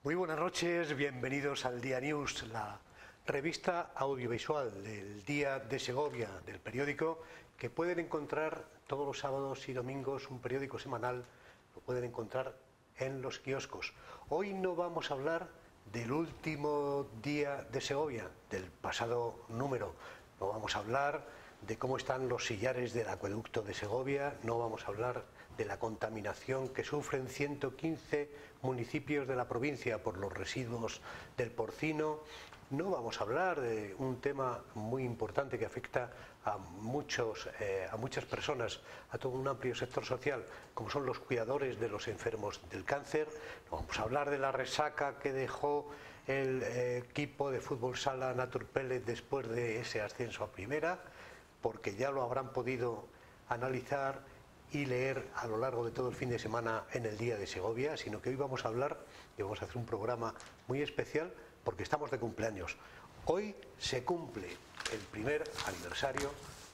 Muy buenas noches, bienvenidos al Día News, la revista audiovisual del Día de Segovia, del periódico, que pueden encontrar todos los sábados y domingos, un periódico semanal, lo pueden encontrar en los kioscos. Hoy no vamos a hablar del último día de Segovia, del pasado número, no vamos a hablar de cómo están los sillares del acueducto de Segovia, no vamos a hablar de la contaminación que sufren 115 municipios de la provincia por los residuos del porcino, no vamos a hablar de un tema muy importante que afecta a muchas personas, a todo un amplio sector social, como son los cuidadores de los enfermos del cáncer, no vamos a hablar de la resaca que dejó el equipo de fútbol sala Naturpellet después de ese ascenso a primera, porque ya lo habrán podido analizar y leer a lo largo de todo el fin de semana en el Día de Segovia, sino que hoy vamos a hablar y vamos a hacer un programa muy especial porque estamos de cumpleaños. Hoy se cumple el primer aniversario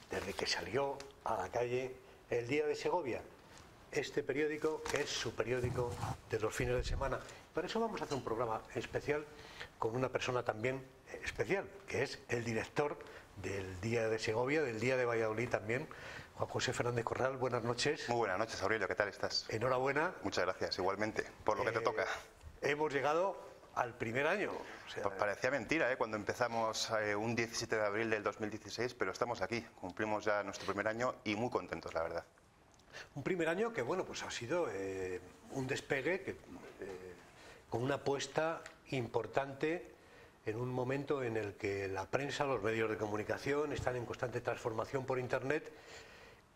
desde que salió a la calle el Día de Segovia, este periódico que es su periódico de los fines de semana. Por eso vamos a hacer un programa especial con una persona también especial, que es el director del Día de Segovia, del Día de Valladolid también, Juan José Fernández Corral. Buenas noches. Muy buenas noches, Aurelio, ¿qué tal estás? Enhorabuena. Muchas gracias, igualmente, por lo que te toca. Hemos llegado al primer año. Pues parecía mentira, cuando empezamos un 17 de abril del 2016, pero estamos aquí, cumplimos ya nuestro primer año y muy contentos, la verdad. Un primer año que, bueno, pues ha sido un despegue que, con una apuesta importante en un momento en el que la prensa, los medios de comunicación están en constante transformación por Internet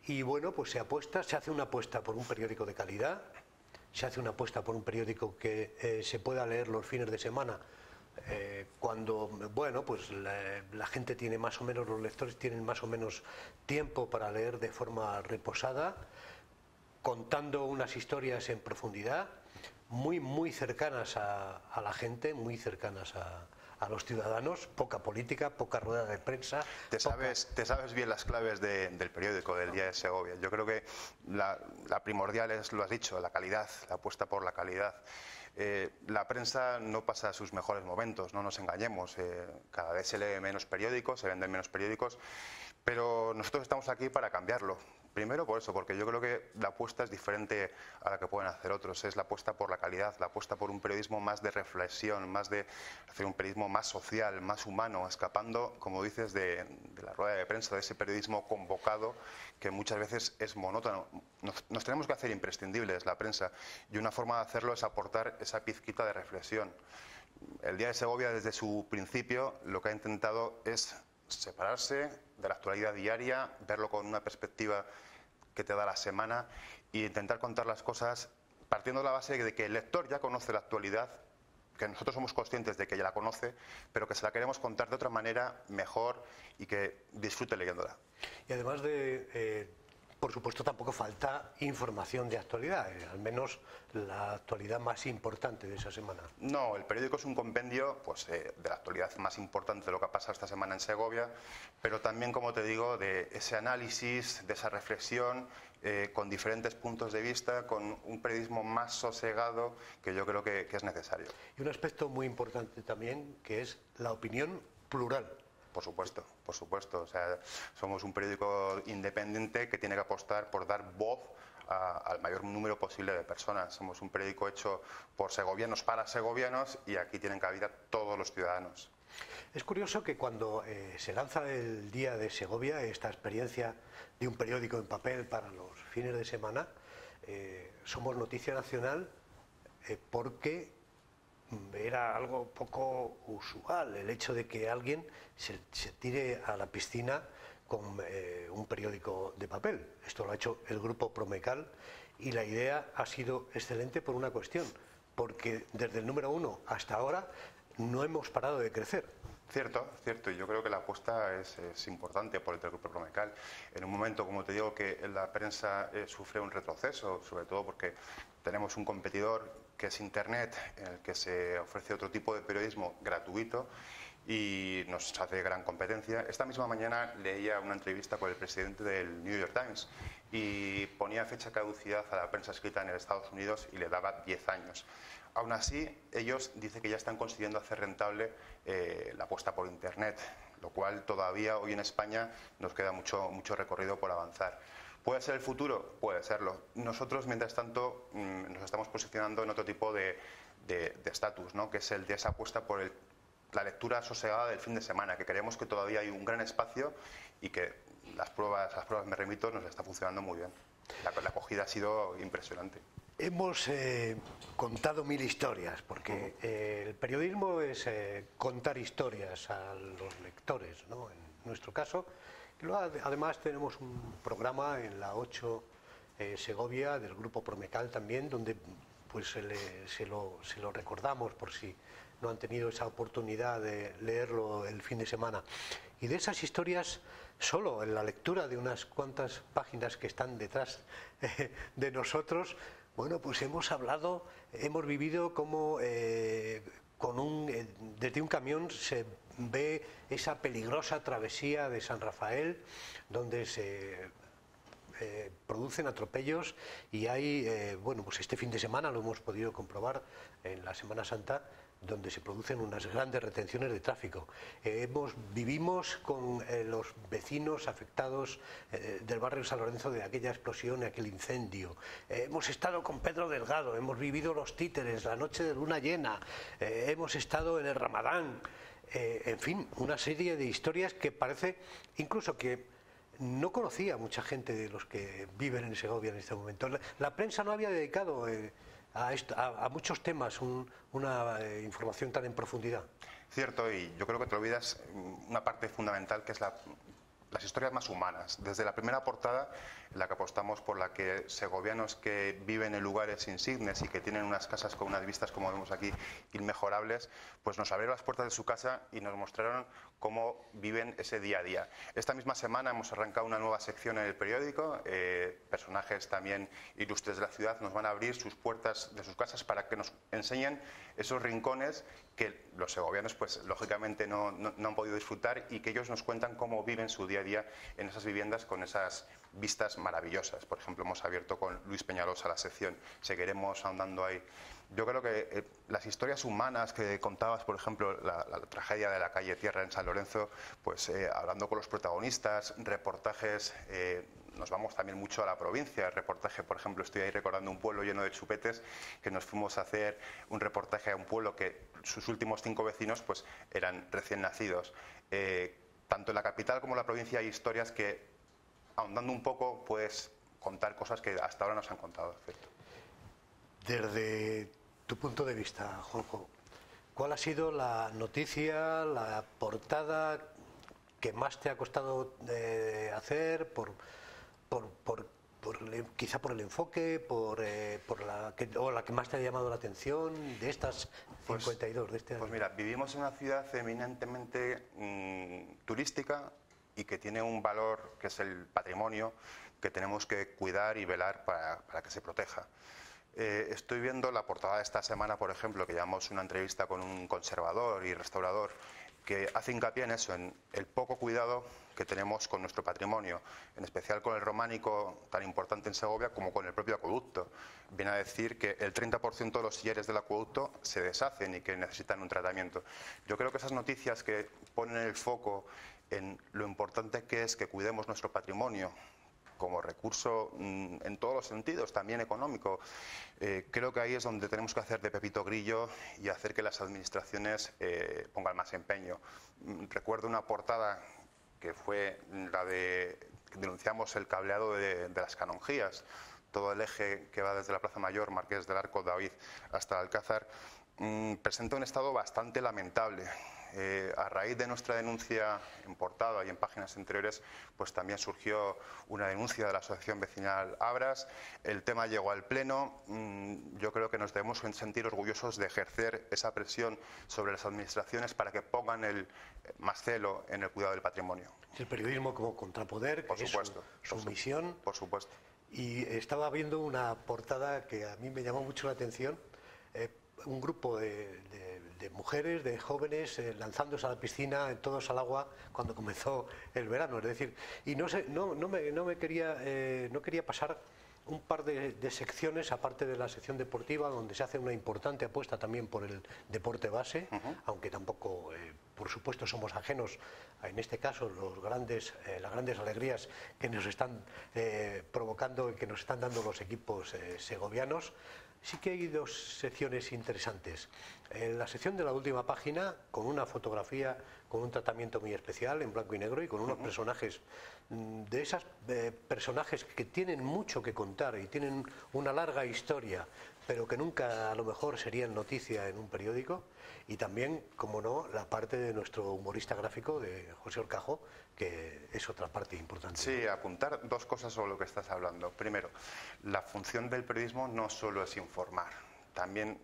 y, bueno, pues se hace una apuesta por un periódico de calidad, se hace una apuesta por un periódico que se pueda leer los fines de semana cuando, bueno, pues la gente tiene más o menos, los lectores tienen más o menos tiempo para leer de forma reposada, contando unas historias en profundidad, muy cercanas a la gente, muy cercanas a los ciudadanos, poca política, poca rueda de prensa. Te sabes bien las claves del periódico del Día de Segovia. Yo creo que la primordial es, lo has dicho, la calidad, la apuesta por la calidad. La prensa no pasa sus mejores momentos, no nos engañemos. Cada vez se lee menos periódicos, se venden menos periódicos, pero nosotros estamos aquí para cambiarlo. Primero por eso, porque yo creo que la apuesta es diferente a la que pueden hacer otros. Es la apuesta por la calidad, la apuesta por un periodismo más de reflexión, más de hacer un periodismo más social, más humano, escapando, como dices, de la rueda de prensa, de ese periodismo convocado que muchas veces es monótono. Nos tenemos que hacer imprescindibles la prensa y una forma de hacerlo es aportar esa pizquita de reflexión. El Día de Segovia, desde su principio, lo que ha intentado es separarse de la actualidad diaria, verlo con una perspectiva que te da la semana e intentar contar las cosas partiendo de la base de que el lector ya conoce la actualidad, que nosotros somos conscientes de que ya la conoce, pero que se la queremos contar de otra manera, mejor y que disfrute leyéndola. Y además por supuesto, tampoco falta información de actualidad, al menos la actualidad más importante de esa semana. No, el periódico es un compendio pues, de la actualidad más importante de lo que ha pasado esta semana en Segovia, pero también, como te digo, de ese análisis, de esa reflexión, con diferentes puntos de vista, con un periodismo más sosegado que yo creo que es necesario. Y un aspecto muy importante también, que es la opinión plural. Por supuesto. O sea, somos un periódico independiente que tiene que apostar por dar voz al mayor número posible de personas. Somos un periódico hecho por segovianos para segovianos y aquí tienen cabida todos los ciudadanos. Es curioso que cuando se lanza el Día de Segovia, esta experiencia de un periódico en papel para los fines de semana, somos noticia nacional porque era algo poco usual el hecho de que alguien se tire a la piscina con un periódico de papel. Esto lo ha hecho el grupo Promecal y la idea ha sido excelente por una cuestión, porque desde el número 1 hasta ahora no hemos parado de crecer. Cierto, y yo creo que la apuesta es importante por el del grupo Promecal. En un momento, como te digo, que la prensa sufre un retroceso, sobre todo porque tenemos un competidor que es Internet, en el que se ofrece otro tipo de periodismo gratuito y nos hace gran competencia. Esta misma mañana leía una entrevista con el presidente del New York Times y ponía fecha de caducidad a la prensa escrita en Estados Unidos y le daba 10 años. Aún así, ellos dicen que ya están consiguiendo hacer rentable la apuesta por Internet, lo cual todavía hoy en España nos queda mucho recorrido por avanzar. ¿Puede ser el futuro? Puede serlo. Nosotros, mientras tanto, nos estamos posicionando en otro tipo de estatus, ¿no? Que es el de esa apuesta por la lectura sosegada del fin de semana, que creemos que todavía hay un gran espacio y que las pruebas me remito, nos está funcionando muy bien. La acogida ha sido impresionante. Hemos contado 1000 historias, porque el periodismo es contar historias a los lectores, ¿no? En nuestro caso. Además tenemos un programa en la 8 Segovia del Grupo Promecal también, donde pues se lo recordamos por si no han tenido esa oportunidad de leerlo el fin de semana. Y de esas historias, solo en la lectura de unas cuantas páginas que están detrás de nosotros, bueno, pues hemos vivido como desde un camión se ve esa peligrosa travesía de San Rafael, donde se producen atropellos y hay, bueno, pues este fin de semana lo hemos podido comprobar en la Semana Santa, donde se producen unas grandes retenciones de tráfico. Vivimos con los vecinos afectados del barrio San Lorenzo de aquella explosión y aquel incendio. Hemos estado con Pedro Delgado, hemos vivido los títeres, la noche de luna llena, hemos estado en el Ramadán, en fin, una serie de historias que parece incluso que no conocía mucha gente de los que viven en Segovia en este momento. La prensa no había dedicado a muchos temas una información tan en profundidad. Cierto, y yo creo que te olvidas una parte fundamental, que es las historias más humanas. Desde la primera portada, en la que apostamos por la que segovianos que viven en lugares insignes y que tienen unas casas con unas vistas, como vemos aquí, inmejorables, pues nos abrieron las puertas de su casa y nos mostraron cómo viven ese día a día. Esta misma semana hemos arrancado una nueva sección en el periódico. Personajes también ilustres de la ciudad nos van a abrir sus puertas de sus casas para que nos enseñen esos rincones que los segovianos, pues lógicamente no han podido disfrutar, y que ellos nos cuentan cómo viven su día a día en esas viviendas con esas vistas maravillosas. Por ejemplo, hemos abierto con Luis Peñalosa la sección, seguiremos ahondando ahí. Yo creo que las historias humanas que contabas, por ejemplo, la tragedia de la calle Tierra en San Lorenzo, pues hablando con los protagonistas, reportajes, nos vamos también mucho a la provincia. El reportaje, por ejemplo, estoy ahí recordando un pueblo lleno de chupetes, que nos fuimos a hacer un reportaje a un pueblo que sus últimos 5 vecinos pues eran recién nacidos. Tanto en la capital como en la provincia hay historias que, ahondando un poco, puedes contar cosas que hasta ahora nos han contado, ¿cierto? Desde tu punto de vista, Juanjo, ¿cuál ha sido la noticia, la portada que más te ha costado hacer, quizá por el enfoque, o la que más te ha llamado la atención de estas 52 de este año? Pues mira, vivimos en una ciudad eminentemente turística y que tiene un valor que es el patrimonio, que tenemos que cuidar y velar para que se proteja. Estoy viendo la portada de esta semana, por ejemplo, que llevamos una entrevista con un conservador y restaurador que hace hincapié en eso, en el poco cuidado que tenemos con nuestro patrimonio, en especial con el románico tan importante en Segovia como con el propio acueducto. Viene a decir que el 30% de los sillares del acueducto se deshacen y que necesitan un tratamiento. Yo creo que esas noticias que ponen el foco en lo importante que es que cuidemos nuestro patrimonio como recurso en todos los sentidos, también económico, creo que ahí es donde tenemos que hacer de Pepito Grillo y hacer que las administraciones pongan más empeño. Recuerdo una portada que fue la de que denunciamos el cableado de las canonjías, todo el eje que va desde la Plaza Mayor, Marqués del Arco, David, hasta Alcázar, presenta un estado bastante lamentable. A raíz de nuestra denuncia en portada y en páginas anteriores, pues también surgió una denuncia de la Asociación Vecinal Abras. El tema llegó al Pleno. Yo creo que nos debemos sentir orgullosos de ejercer esa presión sobre las administraciones para que pongan más celo en el cuidado del patrimonio. El periodismo como contrapoder, por supuesto, su misión. Por supuesto. Y estaba viendo una portada que a mí me llamó mucho la atención. Un grupo de mujeres, de jóvenes, lanzándose a la piscina, todos al agua, cuando comenzó el verano. Es decir, y no quería pasar un par de secciones, aparte de la sección deportiva, donde se hace una importante apuesta también por el deporte base, aunque tampoco, por supuesto, somos ajenos a, en este caso, las grandes alegrías que nos están provocando y que nos están dando los equipos segovianos. Sí que hay dos secciones interesantes. En la sección de la última página, con una fotografía, con un tratamiento muy especial, en blanco y negro, y con unos personajes, de esos personajes que tienen mucho que contar y tienen una larga historia, pero que nunca a lo mejor serían noticia en un periódico. Y también, como no, la parte de nuestro humorista gráfico, de José Orcajo, que es otra parte importante. Sí, apuntar dos cosas sobre lo que estás hablando. Primero, la función del periodismo no solo es informar, también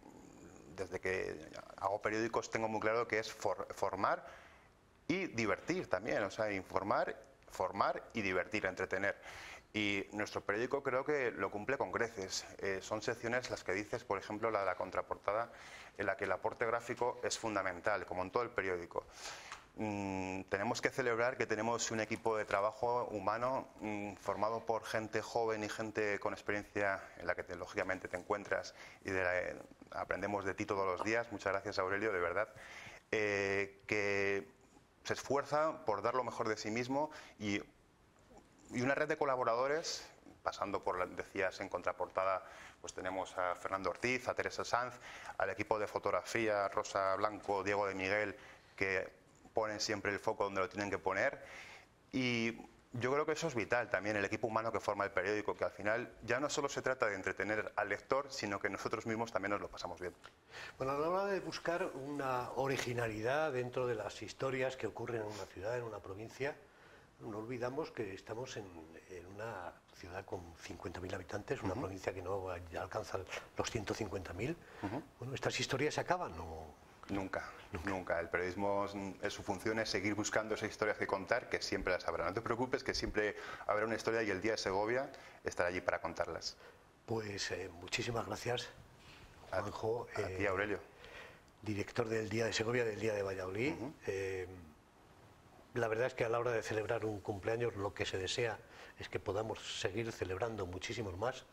desde que hago periódicos tengo muy claro que es formar y divertir también, o sea, informar, formar y divertir, entretener. Y nuestro periódico creo que lo cumple con creces. Son secciones las que dices, por ejemplo, la de la contraportada, en la que el aporte gráfico es fundamental, como en todo el periódico. Tenemos que celebrar que tenemos un equipo de trabajo humano formado por gente joven y gente con experiencia en la que lógicamente te encuentras y aprendemos de ti todos los días. Muchas gracias, Aurelio, de verdad. Que se esfuerza por dar lo mejor de sí mismo y una red de colaboradores, pasando por, decías, en contraportada, pues tenemos a Fernando Ortiz, a Teresa Sanz, al equipo de fotografía, Rosa Blanco, Diego de Miguel, que ponen siempre el foco donde lo tienen que poner. Y yo creo que eso es vital también, el equipo humano que forma el periódico, que al final ya no solo se trata de entretener al lector, sino que nosotros mismos también nos lo pasamos bien. Bueno, a la hora de buscar una originalidad dentro de las historias que ocurren en una ciudad, en una provincia, no olvidamos que estamos en una ciudad con 50.000 habitantes, una provincia que no alcanza los 150.000. Bueno, ¿estas historias se acaban o...? Nunca, nunca. El periodismo, su función es seguir buscando esas historias que contar, que siempre las habrá. No te preocupes, que siempre habrá una historia y el Día de Segovia estará allí para contarlas. Pues muchísimas gracias, Juanjo. A ti, Aurelio. Director del Día de Segovia, del Día de Valladolid. La verdad es que a la hora de celebrar un cumpleaños lo que se desea es que podamos seguir celebrando muchísimos más,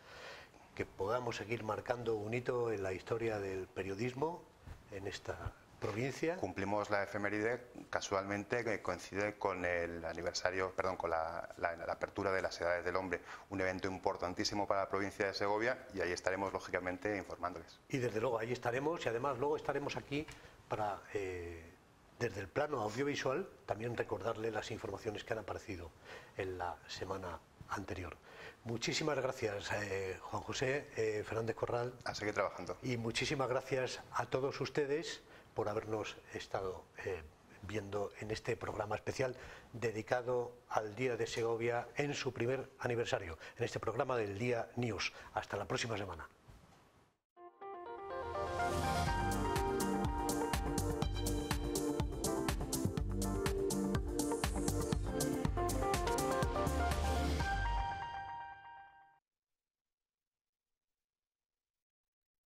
que podamos seguir marcando un hito en la historia del periodismo en esta provincia. Cumplimos la efeméride casualmente que coincide con el aniversario, perdón, con la apertura de las Edades del Hombre, un evento importantísimo para la provincia de Segovia, y ahí estaremos lógicamente informándoles. Y desde luego ahí estaremos, y además luego estaremos aquí para desde el plano audiovisual también recordarle las informaciones que han aparecido en la semana anterior. Muchísimas gracias, Juan José Fernández Corral. A seguir trabajando. Y muchísimas gracias a todos ustedes por habernos estado viendo en este programa especial dedicado al Día de Segovia en su primer aniversario, en este programa del Día News. Hasta la próxima semana.